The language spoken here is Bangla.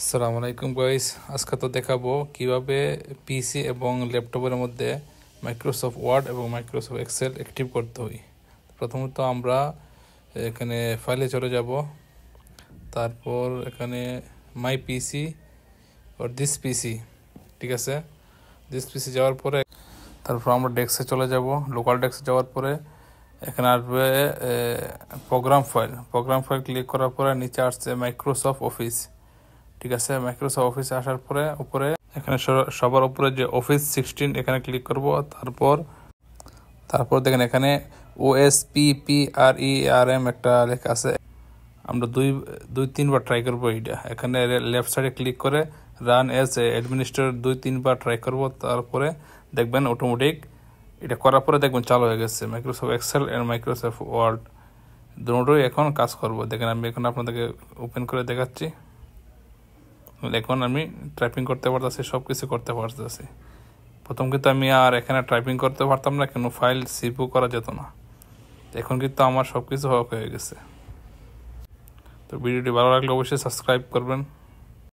আসসালামু আলাইকুম গাইস, আজকে তো দেখাবো কিভাবে পিসি এবং ল্যাপটপের মধ্যে মাইক্রোসফট ওয়ার্ড এবং মাইক্রোসফট এক্সেল অ্যাক্টিভ করতে হয়। প্রথমত আমরা এখানে ফাইলে চলে যাব, তারপর এখানে মাই পিসি আর দিস পিসি, ঠিক আছে। দিস পিসি যাওয়ার পরে তারপর আমরা ডেস্কে চলে যাব। লোকাল ডেস্কে যাওয়ার পরে এখানে আসবে প্রোগ্রাম ফাইল ক্লিক করার পরে নিচে আসছে মাইক্রোসফট অফিস, ঠিক আছে। মাইক্রোসফট অফিসে আসার পরে উপরে এখানে সবার উপরে যে অফিস 16 এখানে ক্লিক করব। তারপর দেখেন এখানে OSPPRERM একটা লেখা আছে। আমরা দুই তিনবার ট্রাই করবো এইটা। এখানে লেফট সাইডে ক্লিক করে রান এজ অ্যাডমিনিস্ট্রেটর 2-3 বার ট্রাই করব। তারপরে দেখবেন অটোমেটিক এটা করার পরে দেখবেন চালু হয়ে গেছে Microsoft Excel and Microsoft Word, দুটোই এখন কাজ করব। দেখেন আমি এখন আপনাদেরকে ওপেন করে দেখাচ্ছি। এখন আমি টাইপিং করতে পারতেছি, সব কিছু করতে পারতেছি। প্রথম কিন্তু আমি আর এখানে টাইপিং করতে পারতাম না, কোনো ফাইল সেভও করা যেত না। এখন কিন্তু আমার সব কিছু হয়ে গেছে। তো ভিডিওটি ভালো লাগলে অবশ্যই সাবস্ক্রাইব করবেন।